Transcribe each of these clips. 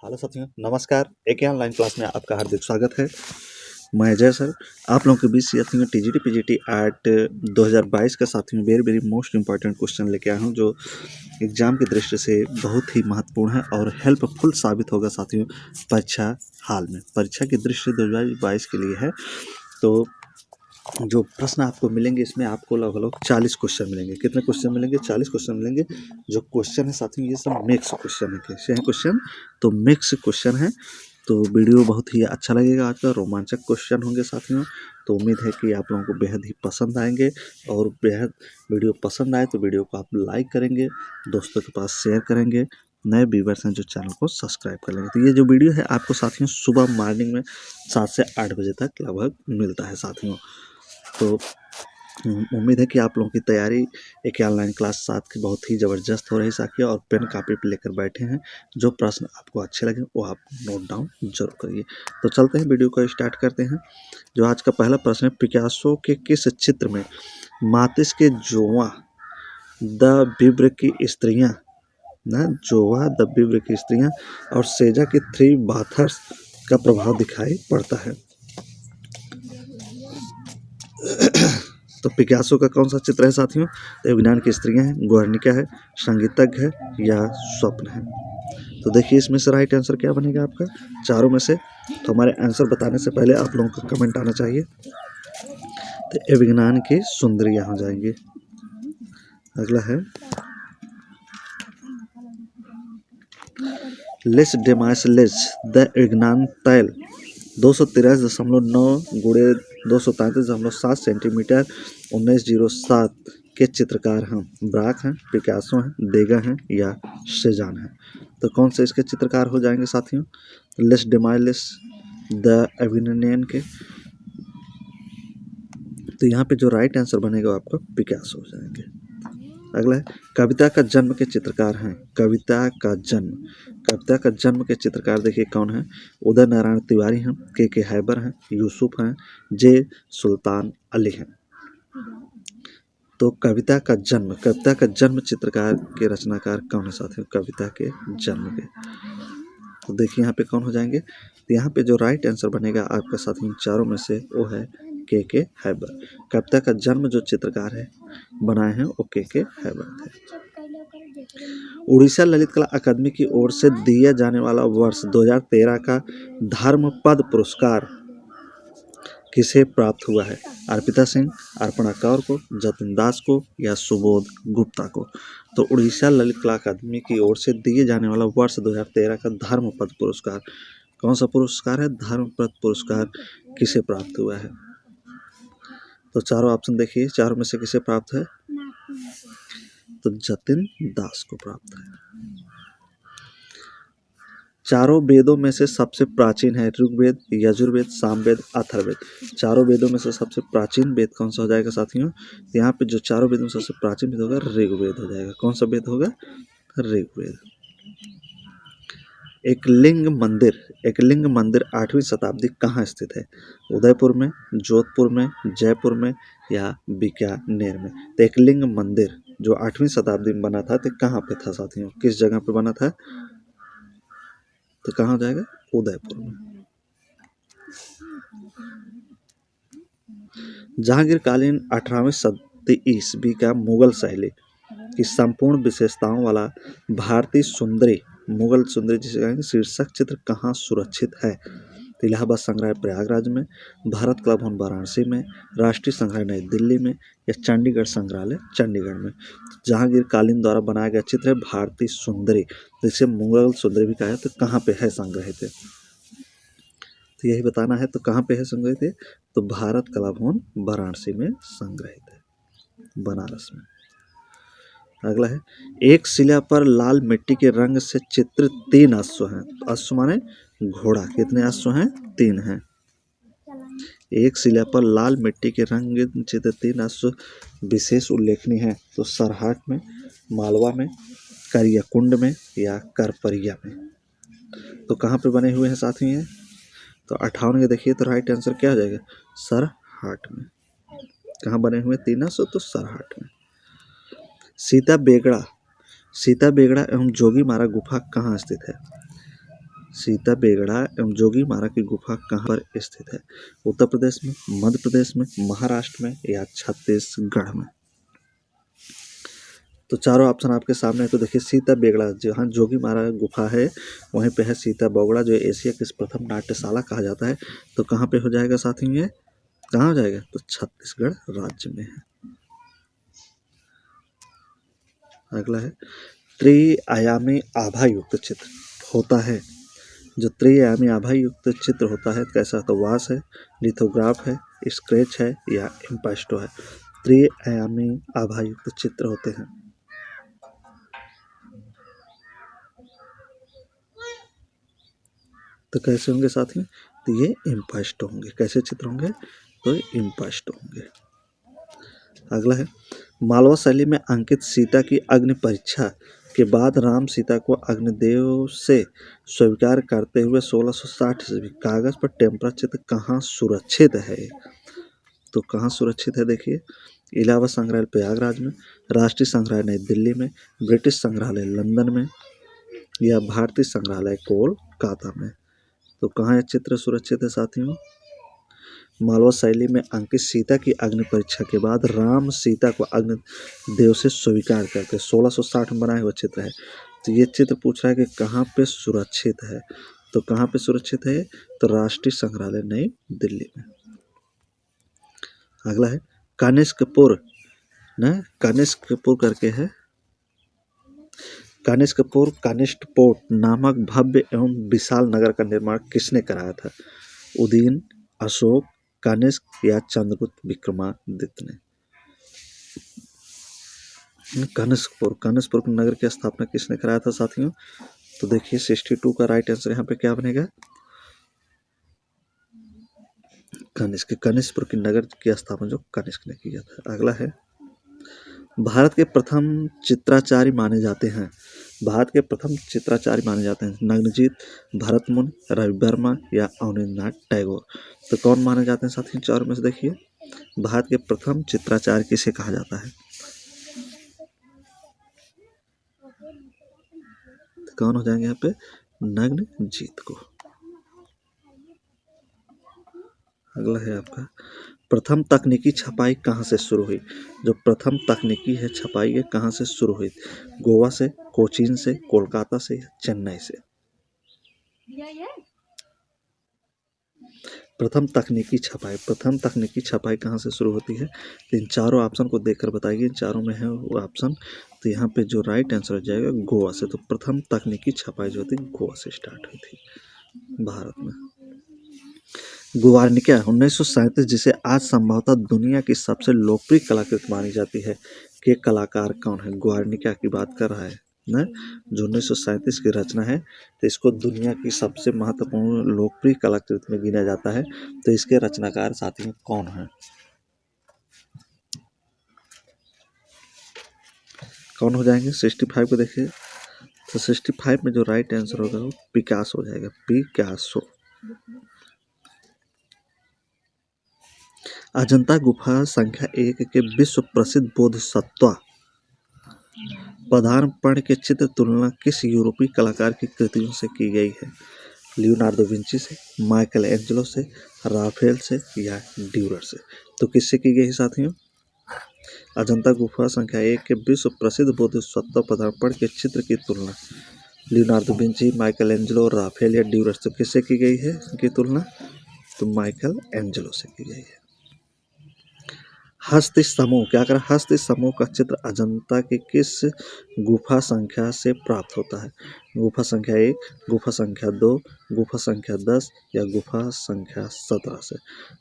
Hello साथियों, नमस्कार। एक ऑनलाइन क्लास में आपका हार्दिक स्वागत है। मैं अजय सर आप लोगों के बीच साथियों टीजीटी पीजीटी एट 2022 का साथियों वेरी मोस्ट इंपॉर्टेंट क्वेश्चन लेके आया हूँ, जो एग्जाम की दृष्टि से बहुत ही महत्वपूर्ण है और हेल्पफुल साबित होगा साथियों परीक्षा हाल में। परीक्षा की दृष्टि 2022 के लिए है। तो जो प्रश्न आपको मिलेंगे इसमें आपको लगभग 40 क्वेश्चन मिलेंगे। कितने क्वेश्चन मिलेंगे? 40 क्वेश्चन मिलेंगे। जो क्वेश्चन है साथियों ये सब मिक्स क्वेश्चन है। कैसे हैं क्वेश्चन? तो मिक्स क्वेश्चन है। तो वीडियो बहुत ही अच्छा लगेगा, आज का रोमांचक क्वेश्चन होंगे साथियों। तो उम्मीद है कि आप लोगों को बेहद ही पसंद आएंगे, और बेहद वीडियो पसंद आए तो वीडियो को आप लाइक करेंगे, दोस्तों के पास शेयर करेंगे, नए व्यूवर्स हैं जो चैनल को सब्सक्राइब कर लेंगे। तो ये जो वीडियो है आपको साथियों सुबह मॉर्निंग में 7 से 8 बजे तक लगभग मिलता है साथियों। तो उम्मीद है कि आप लोगों की तैयारी एक ऑनलाइन क्लास 7 की बहुत ही ज़बरदस्त हो रही साथियों, और पेन कापी पे लेकर बैठे हैं। जो प्रश्न आपको अच्छे लगे वो आप नोट डाउन जरूर करिए। तो चलते हैं, वीडियो को स्टार्ट करते हैं। जो आज का पहला प्रश्न है, पिकासो के किस चित्र में मातिस के जोवा द बिब्र की स्त्रियां जोवा द बिब्र की स्त्रियां और सेजा की थ्री बाथर्स का प्रभाव दिखाई पड़ता है? तो पिकासो का कौन सा चित्र है साथियों? तो विज्ञान की स्त्रियां हैं, गुर्निका है, संगीतज्ञ है, या स्वप्न है? तो देखिए इसमें से राइट आंसर क्या बनेगा आपका चारों में से। तो हमारे आंसर बताने से पहले आप लोगों का कमेंट आना चाहिए। तो विज्ञान की सुंदरी यहाँ जाएंगे। अगला है लेस डेमाइस लेस द विज्ञान तैल 213.9 गुणे 233.7 सेंटीमीटर 1907 के चित्रकार हैं? ब्राक हैं, पिकासो हैं, देगा हैं, या सेजान हैं? तो कौन से इसके चित्रकार हो जाएंगे साथियों? लेस डेमाइस द एविनियन के। तो यहाँ पे जो राइट आंसर बनेगा वो आपका पिकासो हो जाएंगे। अगला है कविता का जन्म के चित्रकार हैं? कविता का जन्म के चित्रकार देखिए कौन है? उदय नारायण तिवारी हैं, के हैबर हैं, यूसुफ हैं, जे सुल्तान अली हैं? तो कविता का जन्म चित्रकार के रचनाकार कौन है साथियों? कविता के जन्म के। तो देखिए यहाँ पे कौन हो जाएंगे? तो यहाँ पे जो राइट आंसर बनेगा आपका साथियों चारों में से वो है के हैबर। कविता का जन्म जो चित्रकार है बनाए हैं वो के हैबर थे। उड़ीसा ललित कला अकादमी की ओर से दिया जाने वाला वर्ष 2013 का धर्मपद पुरस्कार किसे प्राप्त हुआ है? अर्पिता सिंह, अर्पणा कौर को, जतिन दास को, या सुबोध गुप्ता को? तो उड़ीसा ललित कला अकादमी की ओर से दिए जाने वाला वर्ष 2013 का धर्मपद पुरस्कार कौन सा पुरस्कार है? धर्मपद पुरस्कार किसे प्राप्त हुआ है? तो चारों ऑप्शन देखिए, चारों में से किसे प्राप्त है? तो जतिन दास को प्राप्त है। चारों वेदों में से सबसे प्राचीन है ऋग्वेद, यजुर्वेद, सामवेद, अथर्ववेद। चारों वेदों में से सबसे प्राचीन वेद कौन सा हो जाएगा साथियों? यहाँ पे जो चारों वेदों में सबसे प्राचीन वेद होगा ऋग्वेद हो जाएगा। कौन सा वेद होगा? ऋग्वेद। एकलिंग मंदिर 8वीं शताब्दी कहाँ स्थित है? उदयपुर में, जोधपुर में, जयपुर में, या बीकानेर में? तो एकलिंग मंदिर जो 8वीं शताब्दी में बना था तो कहाँ पे था साथियों? किस जगह पे बना था? तो कहाँ हो जाएगा? उदयपुर में। जहांगीरकालीन 18वीं सदी ईस्वी का मुगल शैली की संपूर्ण विशेषताओं वाला भारतीय सुंदरी मुगल सुंदरी जिसे कहेंगे शीर्षक चित्र कहाँ सुरक्षित है? तो इलाहाबाद संग्रहालय प्रयागराज में, भारत कला भवन वाराणसी में, राष्ट्रीय संग्रहालय नई दिल्ली में, या चंडीगढ़ संग्रहालय चंडीगढ़ में? जहांगीर कालीन द्वारा बनाया गया चित्र है भारतीय सुंदरी, जिसे मुगल सुंदरी भी कहा है। तो कहाँ पे है संग्रहित? तो यही बताना है। तो कहाँ पे है संग्रहित? तो भारत कला भवन वाराणसी में संग्रहित है, बनारस में। अगला है एक शिला पर लाल मिट्टी के रंग से चित्रित 3 अश्व हैं। अश्व माने घोड़ा। कितने अश्व हैं? 3 हैं। एक शिला पर लाल मिट्टी के रंग चित्रित 3 अश्व विशेष उल्लेखनीय है। तो सरहाट में, मालवा में, करियाकुंड में, या करपरिया में? तो कहाँ पे बने हुए हैं साथियों ये? तो 58 के देखिए तो राइट आंसर क्या हो जाएगा? सरहाट में। कहाँ बने हुए 3 अश्व? तो सरहाट में। सीता बेगड़ा एवं जोगी मारा गुफा कहाँ स्थित है? सीता बेगड़ा एवं जोगी मारा की गुफा कहाँ पर स्थित है? उत्तर प्रदेश में, मध्य प्रदेश में, महाराष्ट्र में या छत्तीसगढ़ में? तो चारों ऑप्शन आपके सामने है। तो देखिए सीता बेगड़ा जहाँ जोगी मारा गुफा है वहीं पे है सीता बोगड़ा, जो एशिया की प्रथम नाट्यशाला कहा जाता है। तो कहाँ पे हो जाएगा साथियों ये? कहाँ हो जाएगा? तो छत्तीसगढ़ राज्य में है। अगला है त्रिआयामी आभा युक्त चित्र होता है। जो त्रिआयामी आभा युक्त चित्र होता है कैसा? तो वास है, लिथोग्राफ है, स्केच है या इम्पास्टो है। त्रिआयामी आभा युक्त चित्र होते हैं। तो कैसे होंगे साथियों? तो ये इम्पास्टो होंगे। कैसे चित्र होंगे? तो इम्पास्टो होंगे। अगला है मालवा शैली में अंकित सीता की अग्नि परीक्षा के बाद राम सीता को अग्निदेव से स्वीकार करते हुए 1660 ईस्वी कागज पर टेम्परा चित्र कहाँ सुरक्षित है? तो कहाँ सुरक्षित है? देखिए इलाहाबाद संग्रहालय प्रयागराज में, राष्ट्रीय संग्रहालय नई दिल्ली में, ब्रिटिश संग्रहालय लंदन में या भारतीय संग्रहालय कोलकाता में। तो कहाँ यह चित्र सुरक्षित है साथियों? मालवा शैली में अंकित सीता की अग्नि परीक्षा के बाद राम सीता को अग्निदेव से स्वीकार करते 1660 में बनाया हुआ चित्र है। तो ये चित्र पूछ रहा है कि कहाँ पे सुरक्षित है? तो कहाँ पे सुरक्षित है? तो राष्ट्रीय संग्रहालय नई दिल्ली में। अगला है कानिष्कपुर न कानिष्कपुर करके है, कानिष्कपुर कानिष्कपोट नामक भव्य एवं विशाल नगर का निर्माण किसने कराया था? उदयन, अशोक, कनिष्क या चंद्रगुप्त विक्रमादित्य ने? कानिष्कपुर नगर की स्थापना किसने कराया था साथियों? तो देखिए 62 का राइट आंसर यहाँ पे क्या बनेगा? कनिष्कपुर की नगर की स्थापना जो कनिष्क ने किया था। अगला है भारत के प्रथम चित्राचार्य माने जाते हैं। भारत के प्रथम चित्राचार्य माने जाते हैं नग्नजीत, भरतमुनि, रवि वर्मा या अवनींद्रनाथ टैगोर। तो कौन माने जाते हैं साथियों? चारों में से देखिए भारत के प्रथम चित्राचार्य किसे कहा जाता है? तो कौन हो जाएंगे यहाँ पे? नग्नजीत को। अगला है आपका प्रथम तकनीकी छपाई कहाँ से शुरू हुई? जो प्रथम तकनीकी है छपाई है कहाँ से शुरू हुई? गोवा से, कोचीन से, कोलकाता से या चेन्नई से? प्रथम तकनीकी छपाई कहाँ से शुरू होती है? तो इन चारों ऑप्शन को देखकर बताइए, इन चारों में है वो ऑप्शन। तो यहाँ पे जो राइट आंसर हो जाएगा गोवा से। तो प्रथम तकनीकी छपाई जो होती है गोवा से स्टार्ट हुई थी भारत में। गुवार्निका 1937 जिसे आज संभवतः दुनिया की सबसे लोकप्रिय कलाकृति मानी जाती है के कलाकार कौन है? गुवार्निका की बात कर रहा है ना, जो 1937 की रचना है। तो इसको दुनिया की सबसे महत्वपूर्ण लोकप्रिय कलाकृति में गिना जाता है। तो इसके रचनाकार साथियों कौन है? कौन हो जाएंगे? 65 को देखिए। तो 65 में जो राइट आंसर होगा वो पिकासो हो जाएगा, पिकासो। अजंता गुफा संख्या 1 के विश्व प्रसिद्ध बोधिसत्व पदार्पण के चित्र तुलना किस यूरोपीय कलाकार की कृतियों से की गई है? लियोनार्डो विंची से, माइकल एंजेलो से, राफेल से या ड्यूरर से? तो किससे की गई साथियों? अजंता गुफा संख्या 1 के विश्व प्रसिद्ध बोधिसत्व पदार्पण के चित्र की तुलना Leonardo Vinci, Michael Angelo, Raphael या ड्यूरर से किससे की गई है की तुलना? तो माइकल एंजेलो से की गई है। हस्त समूह क्या कर हस्त समूह का चित्र अजंता के किस गुफा संख्या से प्राप्त होता है? गुफा संख्या 1, गुफा संख्या 2, गुफा संख्या 10 या गुफा संख्या 17 से?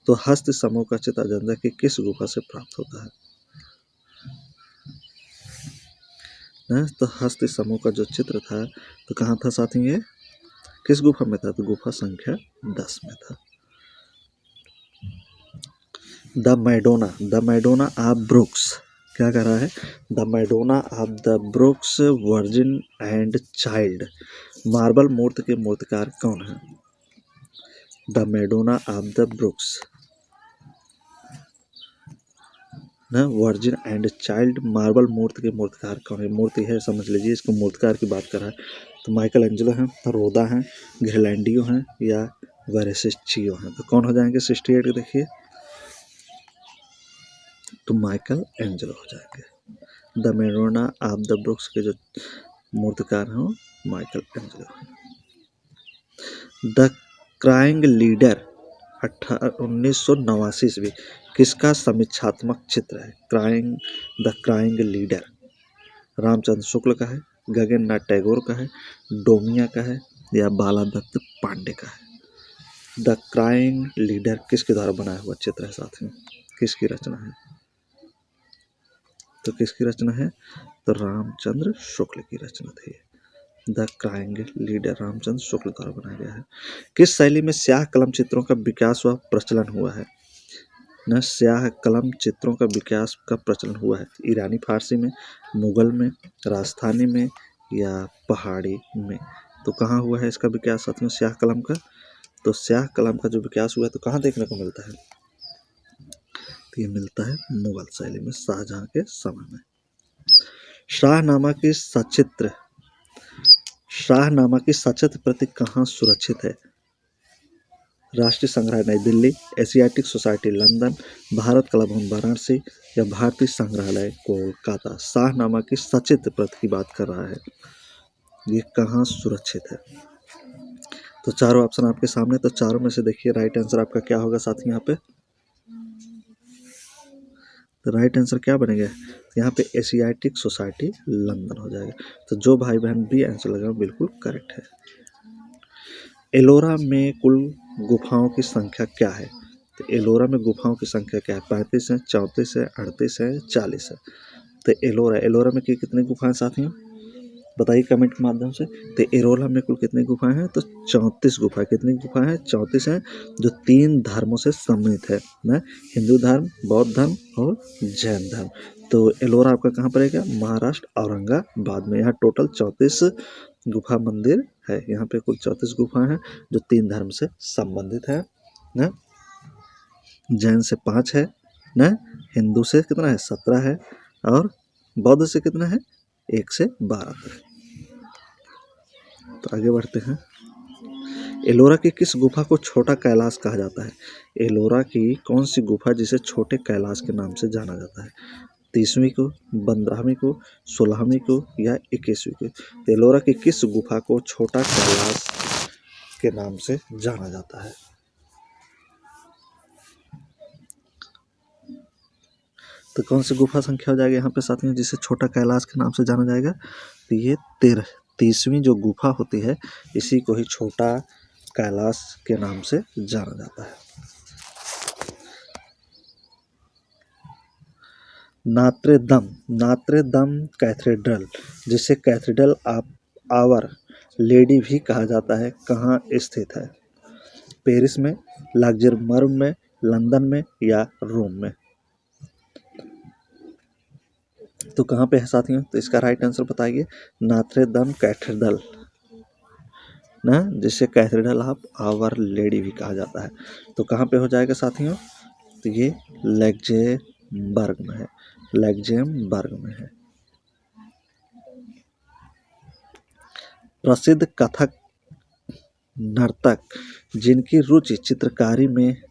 तो हस्त समूह का चित्र अजंता की किस गुफा से प्राप्त होता है? तो हस्त समूह का जो चित्र था तो कहाँ था साथी? ये किस गुफा में था? तो गुफा संख्या 10 में था। द मैडोना ऑफ ब्रुक्स क्या कर रहा है? The Madonna of the Bruges virgin and child marble मूर्ति के मूर्तिकार कौन है? The Madonna of the Bruges ना वर्जिन एंड चाइल्ड मार्बल मूर्ति के मूर्तिकार कौन है? मूर्ति है, समझ लीजिए इसको मूर्तिकार की बात कर रहा है। तो माइकल एंजेलो हैं, रोदा हैं, घिरलैंडियो हैं या वेरेसिचियो हैं। तो कौन हो जाएंगे 68 के? देखिए तो माइकल एंजेलो हो जाएंगे। The Madonna of the brooks के जो मूर्तिकार हैं वो माइकल एंजेलो हैं। द क्राइंग लीडर 1989 ईस्वी किसका समीक्षात्मक चित्र है? The crying leader Ramchandra Shukla का है, गगन नाथ टैगोर का है, डोमिया का है या बालादत्त पांडे का है? द क्राइंग लीडर किसके द्वारा बनाया हुआ चित्र है साथियों? किसकी रचना है? तो किसकी रचना है? तो रामचंद्र शुक्ल की रचना थी। The crying leader Ramchandra Shukla द्वारा बनाया गया है। किस शैली में स्याह कलम चित्रों का विकास व प्रचलन हुआ है? न स्याह कलम चित्रों का विकास का प्रचलन हुआ है ईरानी फारसी में, मुगल में, राजस्थानी में या पहाड़ी में। तो कहाँ हुआ है इसका विकास साथियों स्याह कलम का? तो स्याह कलम का जो विकास हुआ है तो कहाँ देखने को मिलता है? तो ये मिलता है मुगल शैली में, शाहजहां के समय में। शाहनामा की सचित्र प्रति कहाँ सुरक्षित है? राष्ट्रीय संग्रहालय नई Delhi, Asiatic society London, Bharat कला भवन वाराणसी या भारतीय संग्रहालय कोलकाता। शाहनामा की सचित्र प्रति की बात कर रहा है, ये कहाँ सुरक्षित है? तो चारों ऑप्शन आपके सामने, तो चारों में से देखिए राइट आंसर आपका क्या होगा साथी यहाँ पे? तो राइट आंसर क्या बनेगा? यहाँ पे एशियाटिक सोसाइटी लंदन हो जाएगा। तो जो भाई बहन बी आंसर लगा बिल्कुल करेक्ट है। एलोरा में कुल गुफाओं की संख्या क्या है? तो एलोरा में गुफाओं की संख्या क्या है? 35 है, 34 है, 38 है, 40 है। तो एलोरा में कितनी गुफाएं साथियों बताइए कमेंट के माध्यम से। तो एलोरा में कुल कितनी गुफाएं हैं? तो 34 गुफाएं। कितनी गुफाएं हैं? 34 हैं, जो 3 धर्मों से सम्मिलित है ना, हिंदू धर्म, बौद्ध धर्म और जैन धर्म। तो एलोरा आपका कहाँ पड़ेगा? महाराष्ट्र औरंगाबाद में। यहाँ टोटल 34 गुफा मंदिर है। यहाँ पे कुल 34 गुफाएं हैं जो 3 धर्म से संबंधित है ना, जैन से 5 है ना, हिंदू से कितना है? 17 है और बौद्ध से कितना है? 1 से 12 तक। तो आगे बढ़ते हैं। एलोरा की किस गुफा को छोटा कैलाश कहा जाता है? एलोरा की कौन सी गुफा जिसे छोटे कैलाश के नाम से जाना जाता है? 30वीं को, 15वीं को, 16वीं को या 21वीं को? एलोरा की किस गुफा को छोटा कैलाश के नाम से जाना जाता है? तो कौन सी गुफा संख्या हो जाएगी यहाँ पे साथियों जिसे छोटा कैलाश के नाम से जाना जाएगा? तो ये 30वीं जो गुफा होती है इसी को ही छोटा कैलाश के नाम से जाना जाता है। नात्रे-दम कैथेड्रल जिसे कैथेड्रल ऑफ आवर लेडी भी कहा जाता है कहाँ स्थित है? पेरिस में, लग्जमबर्ग में, लंदन में या रोम में? तो कहाँ पे है साथियों? तो इसका राइट आंसर बताइए। नात्रे-दम कैथेड्रल ना, जिसे कैथेड्रल ऑफ आवर लेडी भी कहा जाता है। तो कहाँ पे हो जाएगा साथियों? तो ये लग्जमबर्ग में है, लग्जमबर्ग में है। प्रसिद्ध कथक नर्तक जिनकी रुचि चित्रकारी में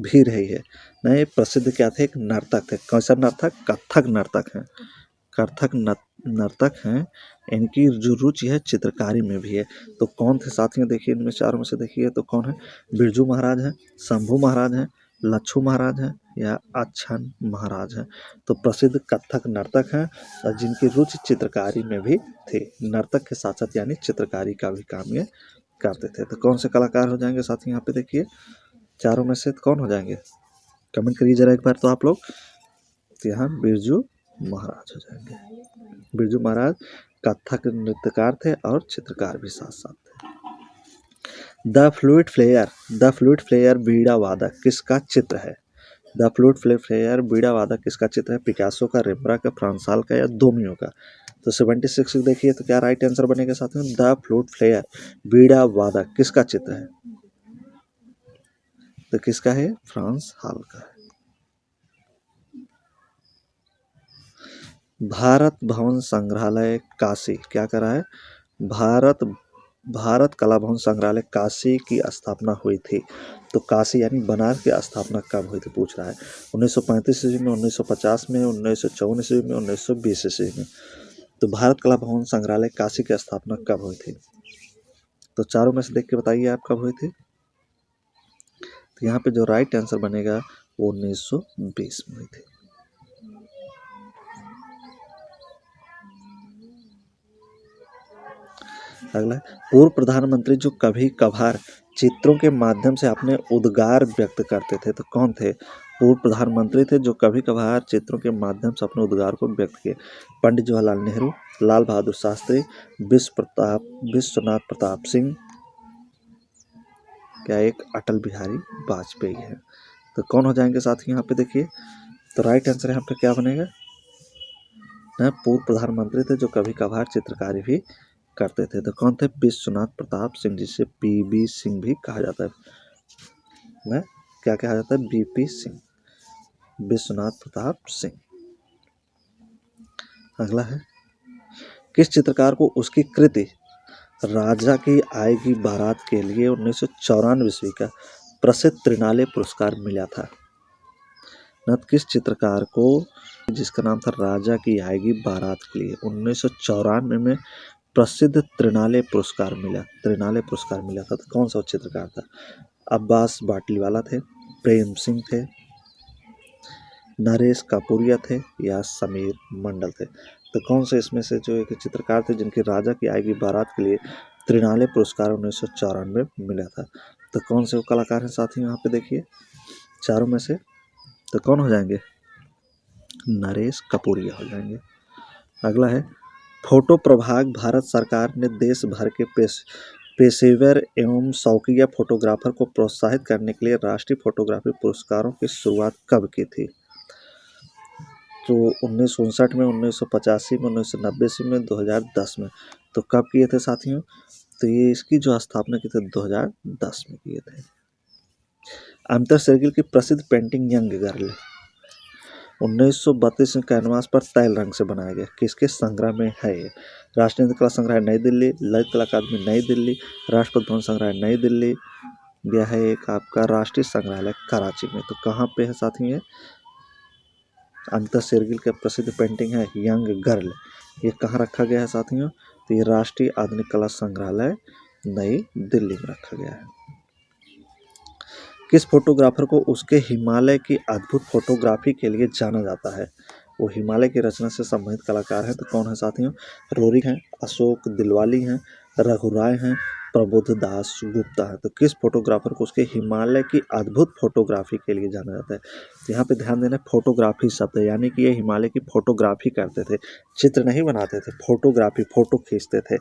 भी रही है। नए प्रसिद्ध क्या थे? एक नर्तक थे। कौन सा नर्तक? कथक नर्तक हैं। कथक नर्तक हैं, इनकी जो रुचि है चित्रकारी में भी है। तो कौन थे साथियों? देखिए इनमें चारों में से देखिए तो कौन है? बिरजू महाराज हैं, शंभू महाराज हैं, लच्छू महाराज हैं या अच्छन महाराज हैं। तो प्रसिद्ध कथक नर्तक हैं और जिनकी रुचि चित्रकारी में भी थी। नर्तक के साथ साथ यानी चित्रकारी का भी काम ये करते थे। तो कौन से कलाकार हो जाएंगे साथियों? यहाँ पे देखिए चारों में से कौन हो जाएंगे? कमेंट करिए जरा एक बार तो आप लोग। तो यहाँ बिरजू महाराज हो जाएंगे। बिरजू महाराज कथक नृत्यकार थे और चित्रकार भी साथ साथ थे। द फ्लूट प्लेयर बीड़ा वादक किसका चित्र है? द फ्लूट प्लेयर बीड़ा वादक किसका चित्र है? पिकासो का, रेम्ब्रांड का, फ्रांसाल का या दोमियो का? तो 76 देखिए तो क्या राइट आंसर बनेगा साथियों? द फ्लूट प्लेयर बीड़ा वादक किसका चित्र है? तो किसका है? फ्रांस हाल का है। भारत भवन संग्रहालय काशी क्या करा है? भारत कला भवन संग्रहालय काशी की स्थापना हुई थी। तो काशी यानी बनारस की स्थापना कब हुई थी पूछ रहा है। 1935 ईस्वी में, 1950 में, 1954 ईस्वी में, 1920 ईस्वी में। तो भारत कला भवन संग्रहालय काशी की स्थापना कब हुई थी? तो चारों में से देख के बताइए आप कब हुई थी। तो यहाँ पे जो राइट आंसर बनेगा वो 1920 में हुई थी। अगला, पूर्व प्रधानमंत्री जो कभी कभार चित्रों के माध्यम से अपने उद्गार व्यक्त करते थे, तो कौन थे? पूर्व प्रधानमंत्री थे जो कभी कभार चित्रों के माध्यम से अपने उद्गार को व्यक्त किए। पंडित जवाहरलाल नेहरू, लाल बहादुर शास्त्री, विश्वनाथ प्रताप सिंह, क्या एक अटल बिहारी वाजपेयी है। तो कौन हो जाएंगे साथी यहाँ पे देखिए। तो राइट आंसर यहाँ पे क्या बनेगा? पूर्व प्रधानमंत्री थे जो कभी कभार चित्रकारी भी करते थे। तो कौन थे? विश्वनाथ प्रताप सिंह, जिसे पीबी सिंह भी कहा जाता है। क्या कहा जाता है? बीपी सिंह, विश्वनाथ प्रताप सिंह। अगला है, किस चित्रकार को उसकी कृति राजा की आएगी बारात के लिए 1994 ईस्वी का प्रसिद्ध त्रिनाले पुरस्कार मिला था? किस चित्रकार को, जिसका नाम था राजा की आएगी बारात के लिए, 1994 में प्रसिद्ध त्रिनाले पुरस्कार मिला था। तो कौन सा चित्रकार था? अब्बास बाटलीवाला थे, प्रेम सिंह थे, नरेश कापुरिया थे, या समीर मंडल थे। तो कौन से इसमें से जो एक चित्रकार थे जिनके राजा की आएगी बारात के लिए त्रिनाले पुरस्कार 1994 में मिला था? तो कौन से वो कलाकार हैं साथी यहाँ पे देखिए चारों में से। तो कौन हो जाएंगे? नरेश कापुरिया हो जाएंगे। अगला है, फोटो प्रभाग भारत सरकार ने देश भर के पेशेवर एवं शौकिया फोटोग्राफर को प्रोत्साहित करने के लिए राष्ट्रीय फोटोग्राफी पुरस्कारों की शुरुआत कब की थी? तो 1959 में, 1985 में, 1990 में, 2010 में। तो कब किए थे साथियों? तो ये इसकी जो स्थापना की थी 2010 में किए थे। अमिता शेरगिल की प्रसिद्ध पेंटिंग यंग गर्ल 1932 में कैनवास पर तैल रंग से बनाया गया, किसके संग्रह में है ये? राष्ट्रीय कला संग्रहालय नई दिल्ली, ललित कला अकादमी नई दिल्ली, राष्ट्रपति भवन संग्रहालय नई दिल्ली, यह है एक आपका राष्ट्रीय संग्रहालय कराची में। तो कहाँ पे है साथियों ये? अमिता शेरगिल का प्रसिद्ध पेंटिंग है यंग गर्ल, ये कहाँ रखा गया है साथियों? तो ये राष्ट्रीय आधुनिक कला संग्रहालय नई दिल्ली में रखा गया है। किस फोटोग्राफर को उसके हिमालय की अद्भुत फोटोग्राफी के लिए जाना जाता है? वो हिमालय की रचना से संबंधित कलाकार हैं। तो कौन है साथियों? रोरी हैं, अशोक दिलवाली हैं, रघुराय हैं, प्रबोध दास गुप्ता है। तो किस फोटोग्राफर को उसके हिमालय की अद्भुत फोटोग्राफी के लिए जाना जाता है? तो यहाँ पे ध्यान देना, फोटोग्राफी शब्द है, यानी कि ये हिमालय की फोटोग्राफी करते थे, चित्र नहीं बनाते थे, फोटोग्राफी, फोटो खींचते थे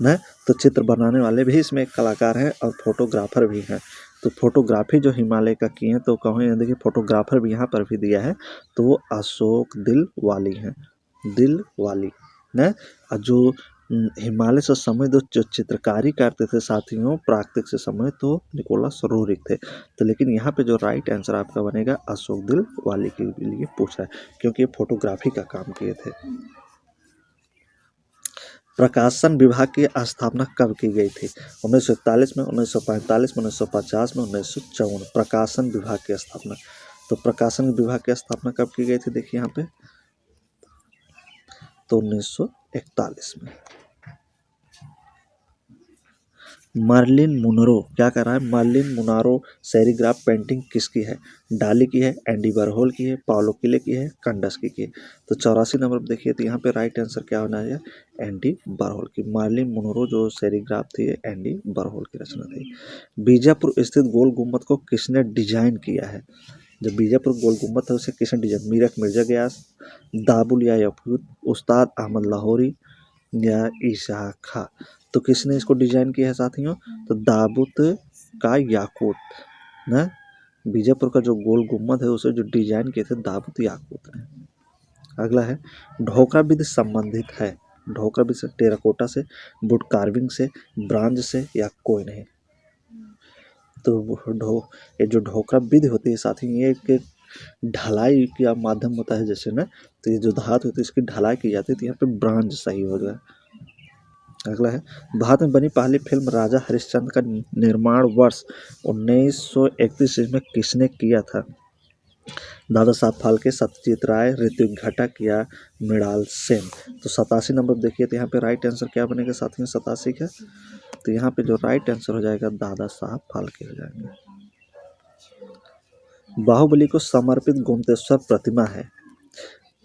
ना। तो चित्र बनाने वाले भी इसमें एक कलाकार हैं और फोटोग्राफर भी हैं। तो फोटोग्राफी जो हिमालय का की है, तो कहें देखिए फोटोग्राफर भी यहाँ पर भी दिया है, तो वो अशोक दिलवाली हैं, दिलवाली ना। जो हिमालय से संबंधित जो चित्रकारी करते थे साथियों प्राकृतिक से संबंधित, तो निकोलस रोरिक थे। तो लेकिन यहाँ पे जो राइट आंसर आपका बनेगा अशोक दिलवाली के लिए पूछा है, क्योंकि ये फोटोग्राफी का काम किए थे। प्रकाशन विभाग की स्थापना कब की गई थी? 1941 में, 1945 में, 1950 में, 1954। प्रकाशन विभाग की स्थापना, तो प्रकाशन विभाग की स्थापना कब की गई थी देखिए यहाँ पे, तो 1941 में। मर्लिन मुनरो क्या कर रहा है? मर्लिन मुनारो सेरीग्राफ पेंटिंग किसकी है? डाली की है, एंडी वॉरहोल की है, पाउलो किले की है, कंडस्की की है। तो 84 नंबर देखिए, तो यहाँ पे राइट आंसर क्या होना है? एंडी वॉरहोल की। मर्लिन मुनरो जो सेरीग्राफ थी एंडी वॉरहोल की रचना थी। बीजापुर स्थित गोल गुम्बद को किसने डिजाइन किया है? जो बीजापुर गोल गुम्बद है उसे किसने डिजाइन? मीरक मिर्जा गयास, दाबुल या यकूत, उस्ताद अहमद लाहौरी, या ईसा खा। तो किसने इसको डिजाइन किया है साथियों? तो दाबूत का याकूत ना। बीजापुर का जो गोल गुम्बद है उसे जो डिजाइन किए थे दाबूत याकूत ने। अगला है, ढोकरा विधि संबंधित है। ढोकरा विधि से टेराकोटा से, वुड कार्विंग से, ब्रांज से, या कोई नहीं। तो ये जो ढोकरा विधि होती है साथियों, ये एक ढलाई का माध्यम होता है जैसे ना, तो ये जो धातु होती है इसकी ढलाई की जाती है, तो यहाँ पे ब्रांज सही हो गया। अगला है, भारत में बनी पहली फिल्म राजा हरिश्चंद्र का निर्माण वर्ष 1931 में किसने किया था? दादा साहब फाल्के, सत्यजीत राय, ऋत्विक घटक या मृणाल सेन। तो 87 नंबर देखिए, तो यहाँ पे राइट आंसर क्या बनेगा साथियों 87 का? तो यहाँ पे जो राइट आंसर हो जाएगा दादा साहब फाल्के हो जाएंगे। बाहुबली को समर्पित गोमतेश्वर प्रतिमा है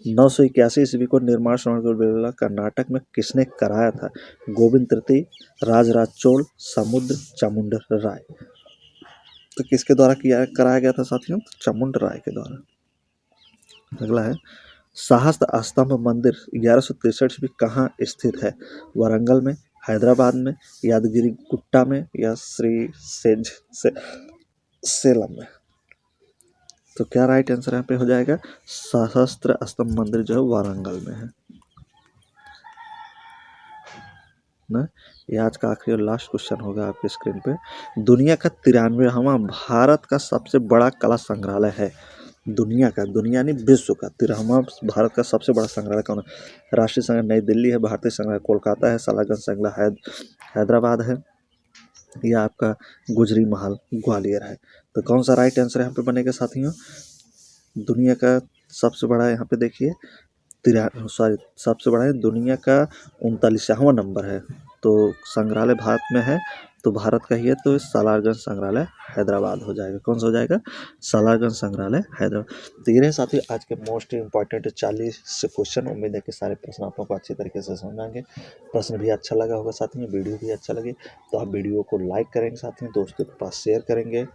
981 ईस्वी को निर्माण श्रवण कर्नाटक में किसने कराया था? गोविंद तृतीय, राजराज चोल, समुद्र, चामुंड राय। तो किसके द्वारा कराया गया था साथियों? चामुंड राय के द्वारा। अगला है, सहस्त्र स्तंभ मंदिर 1163 ईस्वी कहाँ स्थित है? वारंगल में, हैदराबाद में, यादगिरी गुट्टा में या श्री सेलम में। तो क्या राइट आंसर यहाँ पे हो जाएगा? सहस्त्र स्तंभ मंदिर जो है वारंगल में है ना। ये आज का आखिरी और लास्ट क्वेश्चन होगा आपके स्क्रीन पे। दुनिया का 93वां भारत का सबसे बड़ा कला संग्रहालय है। दुनिया नहीं विश्व का 93वां भारत का सबसे बड़ा संग्रहालय कौन है? राष्ट्रीय संग्रहालय नई दिल्ली है, भारतीय संग्रहालय कोलकाता है, सालारजंग संग्रहालय हैदराबाद है या आपका गुजरी महल ग्वालियर है। तो कौन सा राइट आंसर यहाँ पे बनेगा साथियों? दुनिया का सबसे बड़ा यहाँ पे देखिए सबसे बड़ा है दुनिया का 39वां नंबर है। तो संग्रहालय भारत में है, तो भारत का ही है, तो सालारजंग संग्रहालय हैदराबाद हो जाएगा। कौन सा हो जाएगा? सालारजंग संग्रहालय हैदराबाद। तो ये रहे साथियों आज के मोस्ट इंपॉर्टेंट 40 क्वेश्चन। उम्मीद है कि सारे प्रश्न आप लोग को अच्छी तरीके से समझ आएंगे। प्रश्न भी अच्छा लगा होगा साथियों, वीडियो भी अच्छा लगे तो आप वीडियो को लाइक करेंगे साथियों, दोस्तों के पास शेयर करेंगे।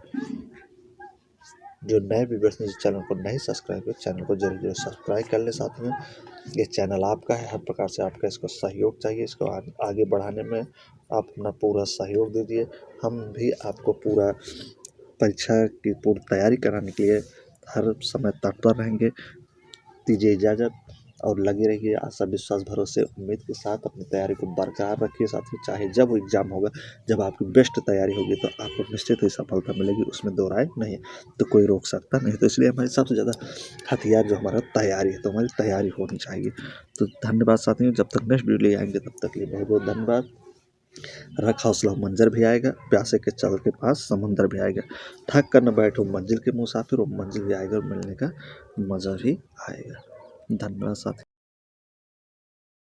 जो नए व्यूअर्स ने चैनल को नहीं सब्सक्राइब किया, चैनल को जरूर सब्सक्राइब कर ले साथियों। ये चैनल आपका है, हर प्रकार से आपका इसको सहयोग चाहिए, इसको आगे बढ़ाने में आप अपना पूरा सहयोग दीजिए। हम भी आपको पूरा परीक्षा की पूरी तैयारी कराने के लिए हर समय तत्पर रहेंगे। दीजिए इजाज़त और लगे रहिए आशा विश्वास भरोसे उम्मीद के साथ अपनी तैयारी को बरकरार रखिए साथियों। चाहे जब वो एग्ज़ाम होगा, जब आपकी बेस्ट तैयारी होगी तो आपको निश्चित ही सफलता मिलेगी, उसमें दो राय नहीं है। तो कोई रोक सकता नहीं। तो इसलिए हमारी सबसे ज़्यादा हथियार जो हमारा तैयारी है, तो हमारी तैयारी होनी चाहिए। तो धन्यवाद साथियों, जब तक नेक्स्ट वीडियो ले आएंगे तब तक लिए बहुत बहुत धन्यवाद। रखा हौसला मंजर भी आएगा, प्यासे के चल के पास समंदर भी आएगा। थक कर न बैठो मंजिल के मुसाफिर, वो मंजिल भी आएगा और मिलने का मज़ा भी आएगा। धन्यवाद साथियों।